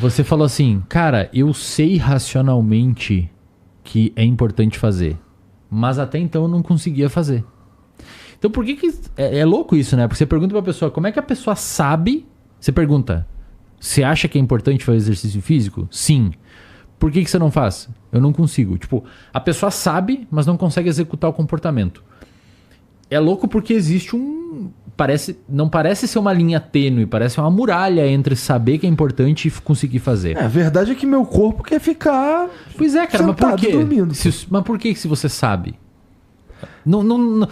você falou assim, cara, eu sei racionalmente que é importante fazer, mas até então eu não conseguia fazer. Então por que é louco isso, né? Porque você pergunta pra pessoa, como é que a pessoa sabe? Você pergunta, você acha que é importante fazer exercício físico? Sim. Por que você não faz? Eu não consigo. Tipo, a pessoa sabe, mas não consegue executar o comportamento. É louco porque existe não parece ser uma linha tênue, parece uma muralha entre saber que é importante e conseguir fazer. A verdade é que meu corpo quer ficar. Pois é, cara, mas por quê? Dormindo. Mas por que se você sabe? Não.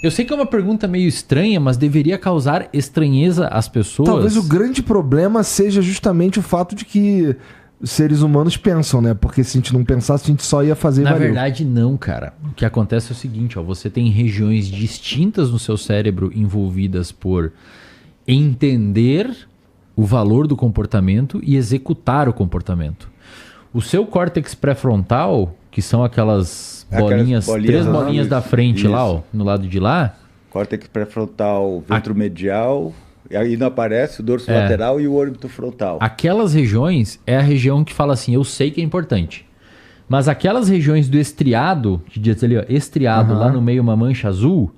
Eu sei que é uma pergunta meio estranha, mas deveria causar estranheza às pessoas. Talvez o grande problema seja justamente o fato de que os seres humanos pensam, né? Porque se a gente não pensasse, a gente só ia fazer. Na verdade, não, cara. O que acontece é o seguinte, ó, você tem regiões distintas no seu cérebro envolvidas por entender o valor do comportamento e executar o comportamento. O seu córtex pré-frontal, que são aquelas bolinhas, três bolinhas da frente lá, ó, no lado de lá. Córtex pré-frontal, ventromedial, e aí não aparece o dorso lateral e o órbito frontal. Aquelas regiões é a região que fala assim, eu sei que é importante. Mas aquelas regiões do estriado, que diz ali, ó, estriado, lá no meio uma mancha azul,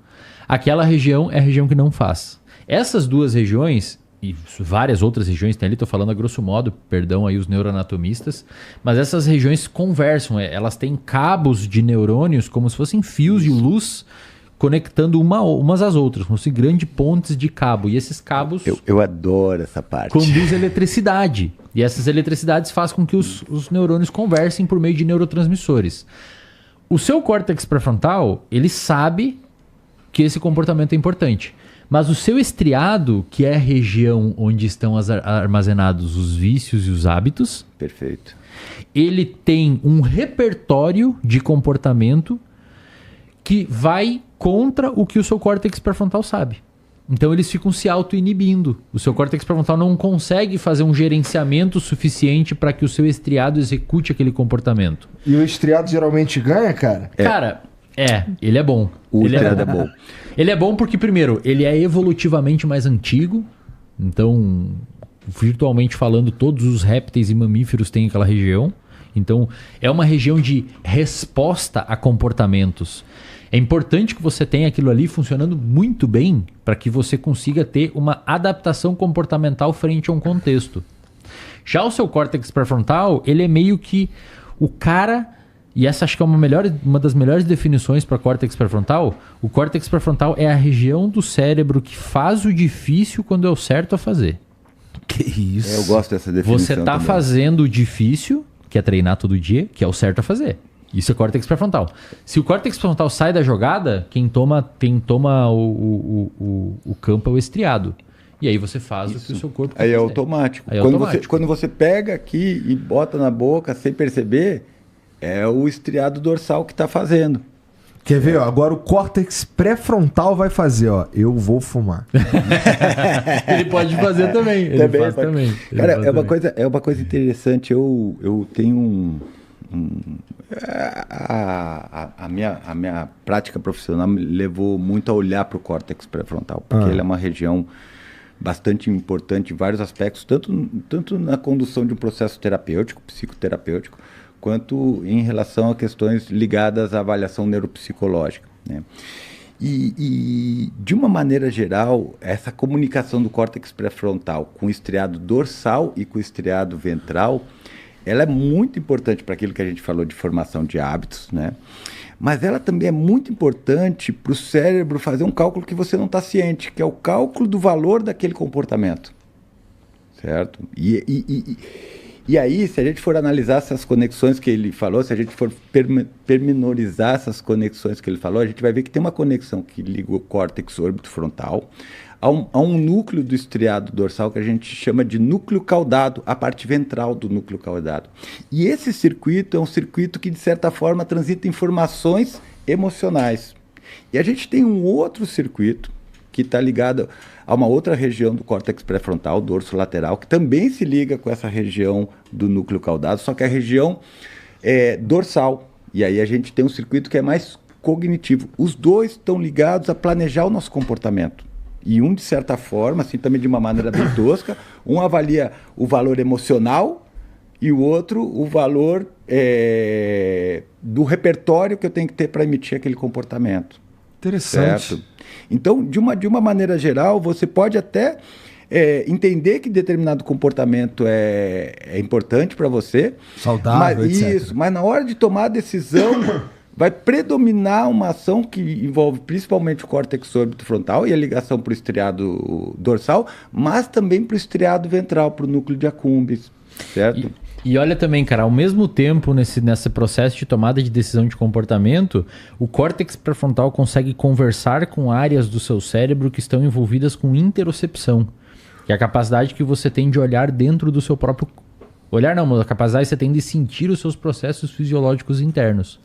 aquela região é a região que não faz. Essas duas regiões, e várias outras regiões tem ali, tô falando a grosso modo, perdão aí os neuroanatomistas, mas essas regiões conversam, elas têm cabos de neurônios como se fossem fios de luz conectando umas às outras, como se grandes pontes de cabo. E esses cabos... Eu adoro essa parte. Conduz eletricidade. E essas eletricidades fazem com que os neurônios conversem por meio de neurotransmissores. O seu córtex pré-frontal, ele sabe que esse comportamento é importante. Mas o seu estriado, que é a região onde estão armazenados os vícios e os hábitos... Perfeito. Ele tem um repertório de comportamento que vai contra o que o seu córtex pré-frontal sabe. Então eles ficam se auto-inibindo. O seu córtex pré-frontal não consegue fazer um gerenciamento suficiente para que o seu estriado execute aquele comportamento. E o estriado geralmente ganha, cara? Cara, ele é bom. O ele estriado é bom. Ele é bom porque, primeiro, ele é evolutivamente mais antigo. Então, virtualmente falando, todos os répteis e mamíferos têm aquela região. Então, é uma região de resposta a comportamentos. É importante que você tenha aquilo ali funcionando muito bem para que você consiga ter uma adaptação comportamental frente a um contexto. Já o seu córtex pré-frontal, ele é meio que o cara... E essa acho que é uma das melhores definições para córtex pré-frontal. O córtex pré-frontal é a região do cérebro que faz o difícil quando é o certo a fazer. Que isso? Eu gosto dessa definição. Você está também. fazendo o difícil, que é treinar todo dia, que é o certo a fazer. Isso é córtex pré-frontal. Se o córtex pré-frontal sai da jogada, quem toma o campo é o estriado. E aí você faz o que o seu corpo Aí é fazer. automático. Aí é quando, automático. quando você pega aqui e bota na boca sem perceber, é o estriado dorsal que está fazendo. Quer ver, ó? Agora o córtex pré-frontal vai fazer, ó. Eu vou fumar. Ele pode fazer também. Ele faz também. Ele Cara, faz também. é uma coisa interessante. Eu tenho a minha prática profissional me levou muito a olhar para o córtex pré-frontal, porque ele é uma região bastante importante em vários aspectos, tanto na condução de um processo terapêutico, psicoterapêutico, quanto em relação a questões ligadas à avaliação neuropsicológica, né? E de uma maneira geral, essa comunicação do córtex pré-frontal com o estriado dorsal e com o estriado ventral, ela é muito importante para aquilo que a gente falou de formação de hábitos, né? Mas ela também é muito importante para o cérebro fazer um cálculo que você não está ciente, que é o cálculo do valor daquele comportamento, certo? E aí, se a gente for analisar essas conexões que ele falou, se a gente for pormenorizar essas conexões que ele falou, a gente vai ver que tem uma conexão que liga o córtex órbito-frontal a um núcleo do estriado dorsal que a gente chama de núcleo caudado, a parte ventral do núcleo caudado. E esse circuito é um circuito que, de certa forma, transita informações emocionais. E a gente tem um outro circuito que está ligado a uma outra região do córtex pré-frontal, dorso lateral, que também se liga com essa região do núcleo caudado, só que a região dorsal. E aí a gente tem um circuito que é mais cognitivo. Os dois estão ligados a planejar o nosso comportamento. E um, de certa forma, assim, também de uma maneira bem tosca, um avalia o valor emocional e o outro, o valor do repertório que eu tenho que ter para emitir aquele comportamento. Interessante. Certo? Então, de uma maneira geral, você pode até entender que determinado comportamento é importante para você. Saudável, mas, etc. Isso, mas na hora de tomar a decisão, vai predominar uma ação que envolve principalmente o córtex órbito-frontal e a ligação para o estriado dorsal, mas também para o estriado ventral, para o núcleo de accumbens, certo? E olha também, cara, ao mesmo tempo, nesse processo de tomada de decisão de comportamento, o córtex pré-frontal consegue conversar com áreas do seu cérebro que estão envolvidas com interocepção, que é a capacidade que você tem de olhar dentro do seu próprio... Olhar não, mas a capacidade que você tem de sentir os seus processos fisiológicos internos.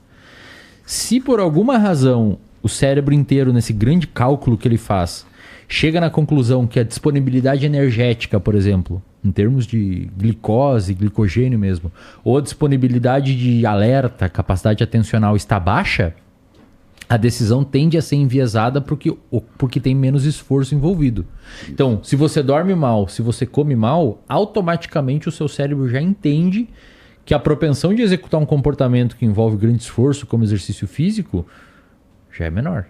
Se por alguma razão o cérebro inteiro, nesse grande cálculo que ele faz, chega na conclusão que a disponibilidade energética, por exemplo, em termos de glicose, glicogênio mesmo, ou a disponibilidade de alerta, capacidade atencional está baixa, a decisão tende a ser enviesada porque tem menos esforço envolvido. Então, se você dorme mal, se você come mal, automaticamente o seu cérebro já entende que a propensão de executar um comportamento que envolve grande esforço, como exercício físico, já é menor.